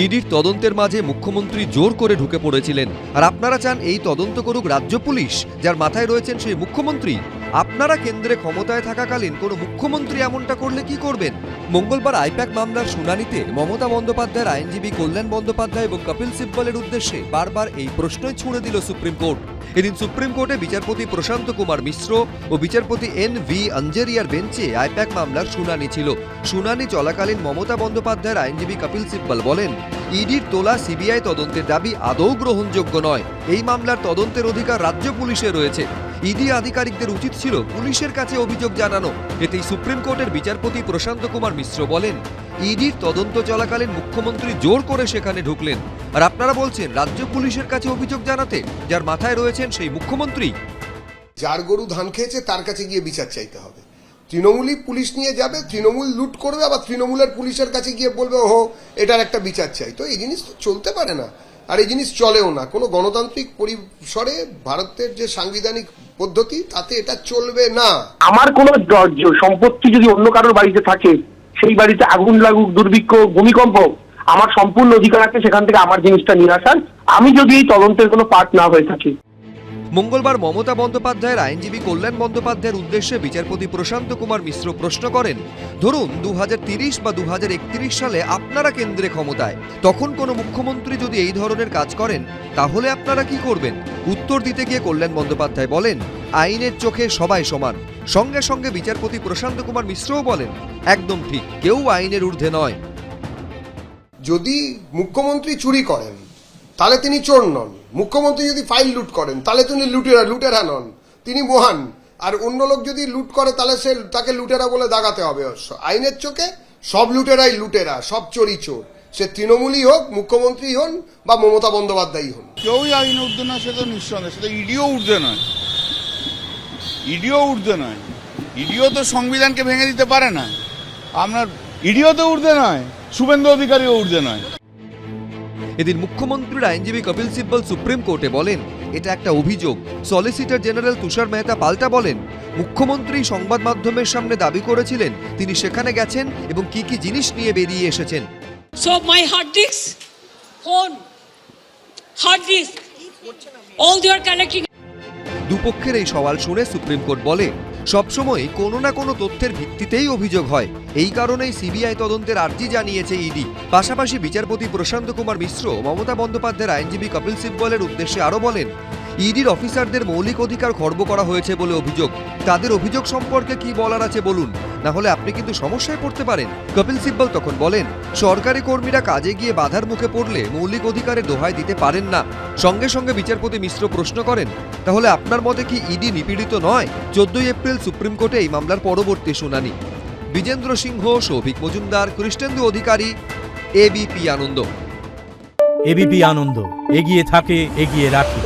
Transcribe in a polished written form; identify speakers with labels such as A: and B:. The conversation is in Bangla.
A: ইডির তদন্তের মাঝে মুখ্যমন্ত্রী জোর করে ঢুকে পড়েছিলেন, আর আপনারা চান এই তদন্ত করুক রাজ্য পুলিশ, যার মাথায় রয়েছেন সেই মুখ্যমন্ত্রী। আপনারা কেন্দ্রে ক্ষমতায় থাকাকালীন কোনো মুখ্যমন্ত্রী এমনটা করলে কি করবেন? মঙ্গলবার আইপ্যাক মামলার শুনানিতে মমতা বন্দ্যোপাধ্যায়ের আইনজীবী কল্যাণ বন্দ্যোপাধ্যায় এবং কপিল সিব্বলের উদ্দেশ্যে বারবার এই প্রশ্নই ছুড়ে দিল সুপ্রিম কোর্ট। এদিন সুপ্রিম কোর্টে বিচারপতি প্রশান্ত কুমার মিশ্র ও বিচারপতি এন.ভি. আঞ্জেরিয়ার বেঞ্চে আইপ্যাক মামলার শুনানি ছিল। শুনানি চলাকালীন মমতা বন্দ্যোপাধ্যায়ের আইনজীবী কপিল সিব্বল বলেন, ইডির তোলা সিবিআই তদন্তের দাবি আদৌ গ্রহণযোগ্য নয়। এই মামলার তদন্তের অধিকার রাজ্য পুলিশের রয়েছে। ইডি আধিকারিকদের উচিত ছিল পুলিশের কাছে অভিযোগ জানানো। এতেই সুপ্রিম কোর্টের বিচারপতি প্রশান্ত কুমার মিশ্র বলেন, ইডির তদন্ত চলাকালীন মুখ্যমন্ত্রী জোর করে সেখানে ঢুকলেন, আর আপনারা বলছেন রাজ্য পুলিশের কাছে অভিযোগ জানাতে, যার মাথায় রয়েছেন সেই মুখ্যমন্ত্রী।
B: যার গরু ধান খেয়েছে তার কাছে গিয়ে বিচার চাইতে হবে। তৃণমূলই পুলিশ নিয়ে যাবে, তৃণমূল লুট করবে, আবার তৃণমূলের পুলিশের কাছে গিয়ে বলবে ওহো এটার একটা বিচার চাই। তো এই জিনিস তো চলতে পারে না, আর এই জিনিস চলেও না। কোনো গণতান্ত্রিক পরিসরে ভারতের যে সাংবিধানিক পদ্ধতি তাতে এটা চলবে না।
C: আমার কোনো সম্পত্তি যদি অন্য কারোর বাড়িতে থাকে, সেই বাড়িতে আগুন লাগুক, দুর্ভিক্ষ, ভূমিকম্প, আমার সম্পূর্ণ অধিকার আছে সেখান থেকে আমার জিনিসটা নিয়ে আসার, আমি যদি এই তদন্তের কোনো পার্ট না হয়ে থাকি।
A: মঙ্গলবার মমতা বন্দ্যোপাধ্যায়ের আইনজীবী কল্যাণ বন্দ্যোপাধ্যায়ের উদ্দেশ্যে বিচারপতি প্রশান্ত কুমার মিশ্র প্রশ্ন করেন, ধরুন 2030 বা 2031 সালে আপনারা কেন্দ্রে ক্ষমতায়, তখন কোনো মুখ্যমন্ত্রী যদি এই ধরনের কাজ করেন তাহলে আপনারা কি করবেন? উত্তর দিতে গিয়ে কল্যাণ বন্দ্যোপাধ্যায় বলেন, আইনের চোখে সবাই সমান। সঙ্গে সঙ্গে বিচারপতি প্রশান্ত কুমার মিশ্রও বলেন, একদম ঠিক, কেউ আইনের ঊর্ধ্বে নয়।
B: যদি মুখ্যমন্ত্রী চুরি করেন তাহলে তিনি চোর নন, মুখ্যমন্ত্রী যদি ফাইল লুট করেন তাহলে তিনি লুটেরা নন, তিনি মহান। আর অন্য লোক যদি লুট করে তাহলে সে তাকে লুটেরা বলে দাগাতে হবে। আইনের চোখে সব লুটেরাই লুটেরা, সব চোরই চোর, সে তৃণমূলই হোক, মুখ্যমন্ত্রী হন বা মমতা বন্দ্যোপাধ্যায় হন।
D: কেউই আইন ঊর্ধ্বে নয়, সেটা নিঃসন্দেহে। সেটা ইডিও ঊর্ধ্বে নয়, ইডিও তো সংবিধানকে ভেঙে দিতে পারে না। আপনার ইডিও তো ঊর্ধ্বে নয়, শুভেন্দু অধিকারীও ঊর্ধ্বে নয়।
A: এদিন মুখ্যমন্ত্রীর আইনজীবী কপিল সিব্বল সুপ্রিম কোর্টে বলেন, এটা একটা অভিযোগ। সলিসিটর জেনারেল তুষার মেহতা পাল্টা বলেন, মুখ্যমন্ত্রী সংবাদ মাধ্যমের সামনে দাবি করেছিলেন তিনি সেখানে গেছেন এবং কি কি জিনিস নিয়ে বেরিয়ে এসেছেন।
E: So my hard disk, phone, hard disk, all they are collecting.
A: দুপক্ষের এই সওয়াল শুনে সুপ্রিম কোর্ট বলে, সবসময় কোনো না কোনো তথ্যের ভিত্তিতেই অভিযোগ হয়, এই কারণেই সিবিআই তদন্তের আর্জি জানিয়েছে ইডি। পাশাপাশি বিচারপতি প্রশান্ত কুমার মিশ্র মমতা বন্দ্যোপাধ্যায়ের আইনজীবী কপিল সিব্বলের উদ্দেশ্যে আরও বলেন, ইডির অফিসারদের মৌলিক অধিকার খর্ব করা হয়েছে বলে অভিযোগ। তাদের অভিযোগ সম্পর্কে কি বলার আছে বলুন, না হলে আপনি কিন্তু সমস্যায় পড়তে পারেন। কপিল সিব্বল তখন বলেন, সরকারি কর্মীরা কাজে গিয়ে বাধার মুখে পড়লে মৌলিক অধিকারের দোহাই দিতে পারেন না। সঙ্গে সঙ্গে বিচারপতি মিশ্র প্রশ্ন করেন, তাহলে আপনার মতে কি ইডি নিপীড়িত নয়? 14 এপ্রিল সুপ্রিম কোর্টে এই মামলার পরবর্তী শুনানি। বিজেন্দ্র সিংহ, সৌভিক মজুমদার, কৃষ্ণেন্দু অধিকারী, এবিপি আনন্দ।
F: এবিপি আনন্দ, এগিয়ে থাকে, এগিয়ে রাখে।